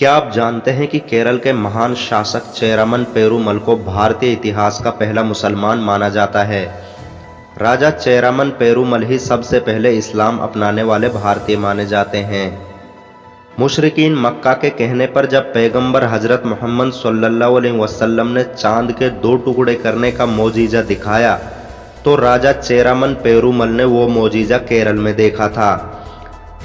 क्या आप जानते हैं कि केरल के महान शासक चेरामन पेरुमल को भारतीय इतिहास का पहला मुसलमान माना जाता है। राजा चेरामन पेरुमल ही सबसे पहले इस्लाम अपनाने वाले भारतीय माने जाते हैं। मुशरिकीन मक्का के कहने पर जब पैगंबर हजरत मोहम्मद सल्लल्लाहु अलैहि वसल्लम ने चांद के 2 टुकड़े करने का मोजीजा दिखाया, तो राजा चेरामन पेरुमल ने वो मोजीजा केरल में देखा था।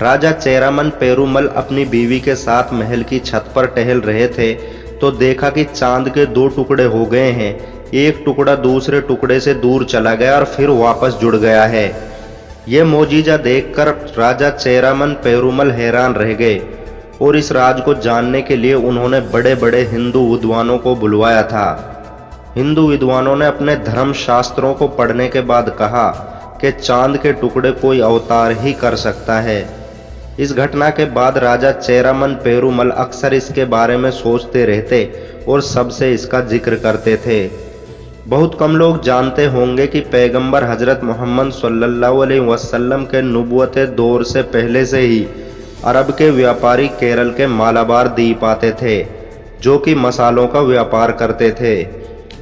राजा चेरामन पेरुमल अपनी बीवी के साथ महल की छत पर टहल रहे थे तो देखा कि चांद के 2 टुकड़े हो गए हैं। एक टुकड़ा दूसरे टुकड़े से दूर चला गया और फिर वापस जुड़ गया है। यह मोजीजा देखकर राजा चेरामन पेरुमल हैरान रह गए और इस राज को जानने के लिए उन्होंने बड़े बड़े हिंदू विद्वानों को बुलवाया था। हिंदू विद्वानों ने अपने धर्म शास्त्रों को पढ़ने के बाद कहा कि चांद के टुकड़े कोई अवतार ही कर सकता है। इस घटना के बाद राजा चेरामन पेरुमल अक्सर इसके बारे में सोचते रहते और सबसे इसका जिक्र करते थे। बहुत कम लोग जानते होंगे कि पैगंबर हजरत मोहम्मद सल्लल्लाहु अलैहि वसल्लम के नबुवत दौर से पहले से ही अरब के व्यापारी केरल के मालाबार द्वीप आते थे, जो कि मसालों का व्यापार करते थे।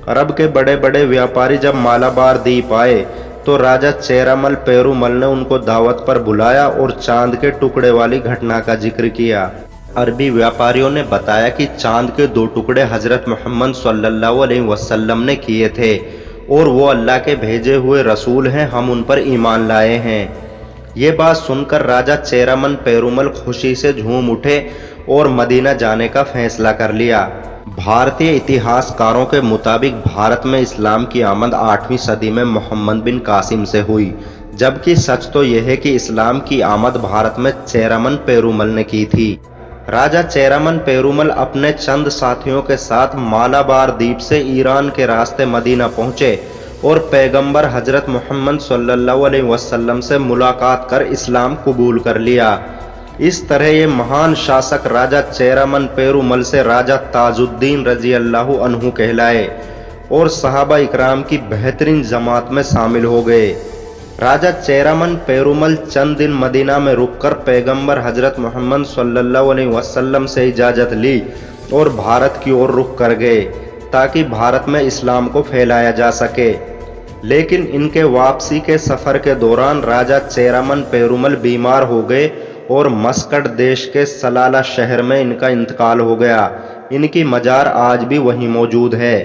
अरब के बड़े बड़े व्यापारी जब मालाबार द्वीप आए तो राजा चेरामन पेरुमल ने उनको दावत पर बुलाया और चांद के टुकड़े वाली घटना का जिक्र किया। अरबी व्यापारियों ने बताया कि चांद के 2 टुकड़े हजरत मोहम्मद सल्लल्लाहु अलैहि वसल्लम ने किए थे और वो अल्लाह के भेजे हुए रसूल हैं, हम उन पर ईमान लाए हैं। ये बात सुनकर राजा चेरामन पेरुमल खुशी से झूम उठे और मदीना जाने का फैसला कर लिया। भारतीय इतिहासकारों के मुताबिक भारत में इस्लाम की आमद 8वीं सदी में मोहम्मद बिन कासिम से हुई, जबकि सच तो यह है कि इस्लाम की आमद भारत में चेरामन पेरुमल ने की थी। राजा चेरामन पेरुमल अपने चंद साथियों के साथ मालाबार द्वीप से ईरान के रास्ते मदीना पहुंचे और पैगंबर हजरत मोहम्मद सल्लल्लाहु अलैहि वसल्लम से मुलाकात कर इस्लाम कबूल कर लिया। इस तरह ये महान शासक राजा चेरामन पेरुमल से राजा ताजुद्दीन रजी अल्लाहु अन्हु कहलाए और सहाबा इकराम की बेहतरीन जमात में शामिल हो गए। राजा चेरामन पेरुमल चंद दिन मदीना में रुककर पैगंबर हजरत मोहम्मद सल्लल्लाहु अलैहि वसल्लम से इजाज़त ली और भारत की ओर रुख कर गए ताकि भारत में इस्लाम को फैलाया जा सके। लेकिन इनके वापसी के सफ़र के दौरान राजा चेरामन पेरुमल बीमार हो गए और मस्कट देश के सलाला शहर में इनका इंतकाल हो गया। इनकी मजार आज भी वहीं मौजूद है।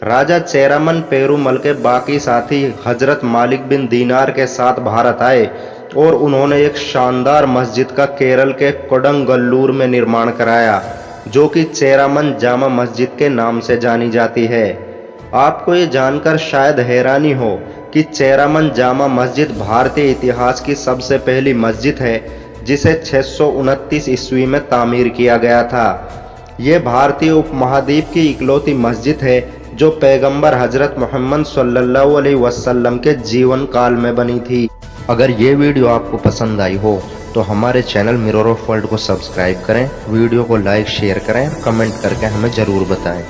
राजा चेरामन पेरुमल के बाकी साथी हजरत मालिक बिन दीनार के साथ भारत आए और उन्होंने एक शानदार मस्जिद का केरल के कोडंगल्लूर में निर्माण कराया, जो कि चेरामन जामा मस्जिद के नाम से जानी जाती है। आपको ये जानकर शायद हैरानी हो कि चेरामन जामा मस्जिद भारतीय इतिहास की सबसे पहली मस्जिद है, जिसे 629 ईस्वी में तामीर किया गया था। ये भारतीय उपमहाद्वीप की इकलौती मस्जिद है जो पैगंबर हजरत मोहम्मद सल्लल्लाहु अलैहि वसल्लम के जीवन काल में बनी थी। अगर ये वीडियो आपको पसंद आई हो तो हमारे चैनल मिरर ऑफ वर्ल्ड को सब्सक्राइब करें, वीडियो को लाइक शेयर करें, कमेंट करके हमें ज़रूर बताएं।